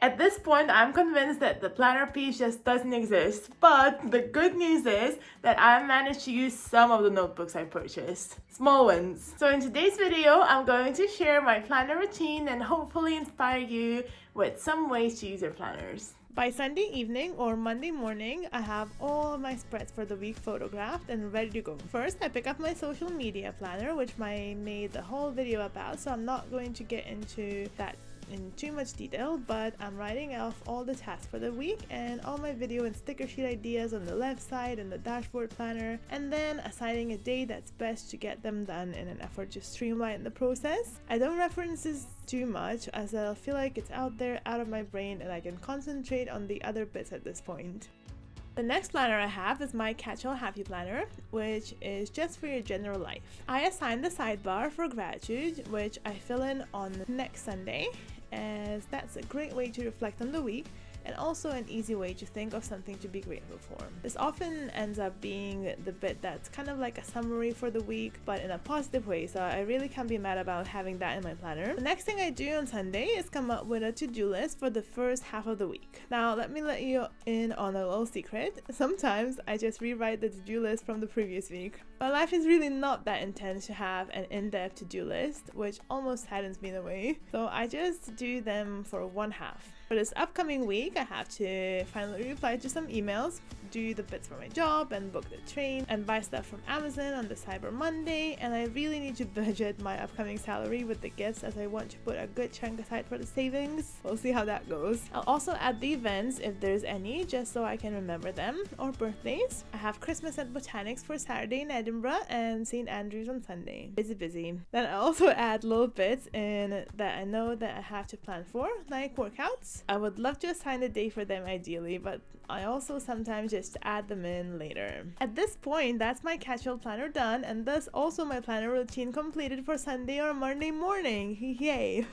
At this point, I'm convinced that the planner piece just doesn't exist, but the good news is that I managed to use some of the notebooks I purchased. Small ones. So in today's video, I'm going to share my planner routine and hopefully inspire you with some ways to use your planners. By Sunday evening or Monday morning, I have all of my spreads for the week photographed and ready to go. First, I pick up my social media planner, which I made the whole video about, so I'm not going to get into that in too much detail, but I'm writing off all the tasks for the week and all my video and sticker sheet ideas on the left side in the dashboard planner, and then assigning a day that's best to get them done in an effort to streamline the process. I don't reference this too much as I feel like it's out there, out of my brain, and I can concentrate on the other bits at this point. The next planner I have is my Catch-All Happy Planner, which is just for your general life. I assigned the sidebar for gratitude, which I fill in on next Sunday, as that's a great way to reflect on the week and also an easy way to think of something to be grateful for. This often ends up being the bit that's kind of like a summary for the week, but in a positive way, so I really can't be mad about having that in my planner. The next thing I do on Sunday is come up with a to-do list for the first half of the week. Now, let me let you in on a little secret. Sometimes I just rewrite the to-do list from the previous week. My life is really not that intense to have an in-depth to-do list, which almost saddens me in a way, so I just do them for one half. For this upcoming week, I have to finally reply to some emails, do the bits for my job, and book the train, and buy stuff from Amazon on the Cyber Monday, and I really need to budget my upcoming salary with the gifts as I want to put a good chunk aside for the savings. We'll see how that goes. I'll also add the events if there's any, just so I can remember them, or birthdays. I have Christmas at Botanics for Saturday in Edinburgh and St. Andrews on Sunday. Busy. Then I also add little bits in that I know that I have to plan for, like workouts. I would love to assign a day for them ideally, but I also sometimes just add them in later. At this point, that's my Catch-All planner done, and thus also my planner routine completed for Sunday or Monday morning. Yay!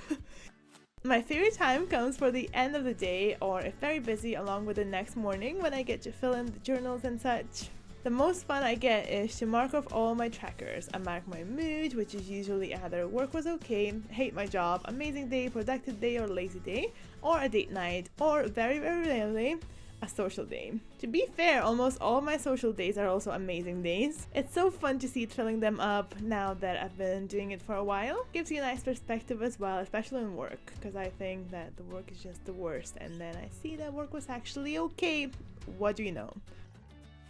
My favorite time comes for the end of the day, or if very busy, along with the next morning when I get to fill in the journals and such. The most fun I get is to mark off all my trackers. I mark my mood, which is usually either work was okay, hate my job, amazing day, productive day, or lazy day, or a date night, or very rarely, a social day. To be fair, almost all my social days are also amazing days. It's so fun to see it filling them up now that I've been doing it for a while. Gives you a nice perspective as well, especially in work, because I think that the work is just the worst, and then I see that work was actually okay. What do you know?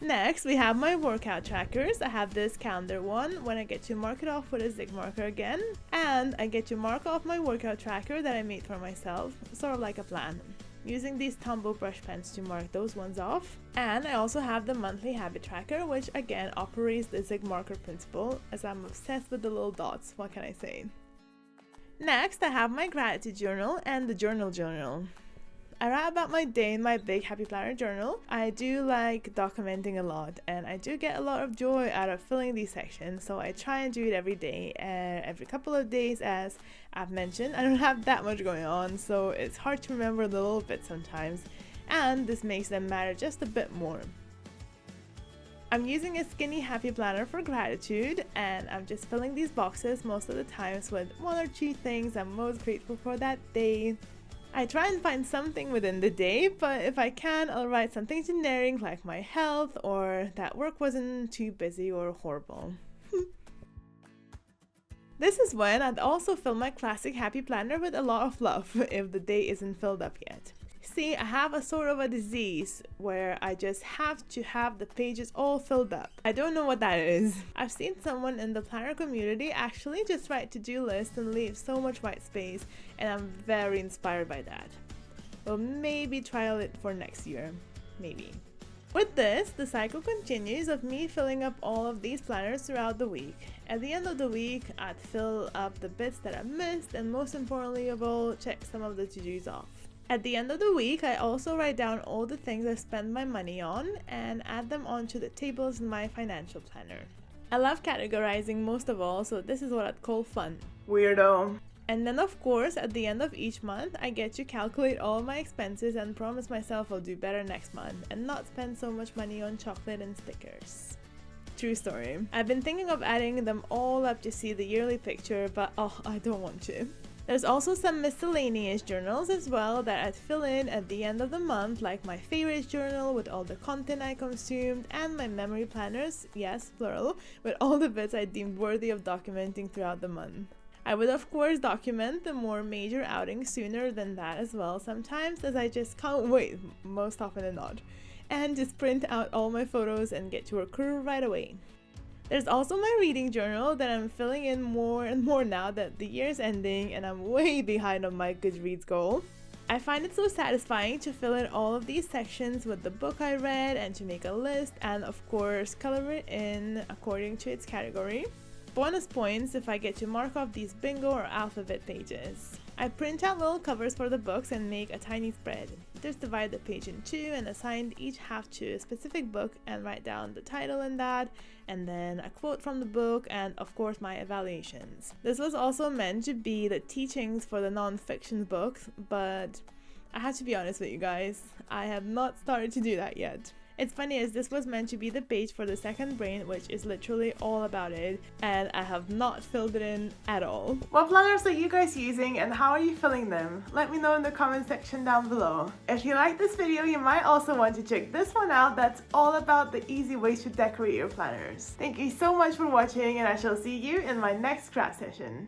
Next, we have my workout trackers. I have this calendar one when I get to mark it off with a zig marker again, and I get to mark off my workout tracker that I made for myself, sort of like a plan, using these Tombow brush pens to mark those ones off. And I also have the monthly habit tracker, which again operates the zig marker principle, as I'm obsessed with the little dots. What can I say? Next, I have my gratitude journal and the journal. I write about my day in my big Happy Planner journal. I do like documenting a lot, and I do get a lot of joy out of filling these sections, so I try and do it every day, every couple of days. As I've mentioned, I don't have that much going on, so it's hard to remember the little bits sometimes, and this makes them matter just a bit more. I'm using a skinny Happy Planner for gratitude, and I'm just filling these boxes most of the times with one or two things I'm most grateful for that day. I try and find something within the day, but if I can, I'll write something generic like my health or that work wasn't too busy or horrible. This is when I'd also fill my classic Happy Planner with a lot of fluff if the day isn't filled up yet. See, I have a sort of a disease where I just have to have the pages all filled up. I don't know what that is. I've seen someone in the planner community actually just write to-do lists and leave so much white space, and I'm very inspired by that. We'll maybe trial it for next year. Maybe. With this, the cycle continues of me filling up all of these planners throughout the week. At the end of the week, I'd fill up the bits that I missed, and most importantly of all, check some of the to-dos off. At the end of the week, I also write down all the things I spend my money on and add them onto the tables in my financial planner. I love categorizing most of all, so this is what I'd call fun. Weirdo. And then of course, at the end of each month, I get to calculate all my expenses and promise myself I'll do better next month and not spend so much money on chocolate and stickers. True story. I've been thinking of adding them all up to see the yearly picture, but I don't want to. There's also some miscellaneous journals as well that I'd fill in at the end of the month, like my favorites journal with all the content I consumed, and my memory planners, yes, plural, with all the bits I deemed worthy of documenting throughout the month. I would of course document the more major outings sooner than that as well sometimes, as I just can't wait, most often than not, and just print out all my photos and get to work right away. There's also my reading journal that I'm filling in more and more now that the year's ending and I'm way behind on my Goodreads goal. I find it so satisfying to fill in all of these sections with the book I read and to make a list and of course color it in according to its category. Bonus points if I get to mark off these bingo or alphabet pages. I print out little covers for the books and make a tiny spread. Just divide the page in two and assign each half to a specific book and write down the title in that, and then a quote from the book and of course my evaluations. This was also meant to be the teachings for the non-fiction books, but I have to be honest with you guys, I have not started to do that yet. It's funny as this was meant to be the page for the second brain, which is literally all about it, and I have not filled it in at all. What planners are you guys using and how are you filling them? Let me know in the comment section down below. If you like this video, you might also want to check this one out that's all about the easy ways to decorate your planners. Thank you so much for watching and I shall see you in my next craft session.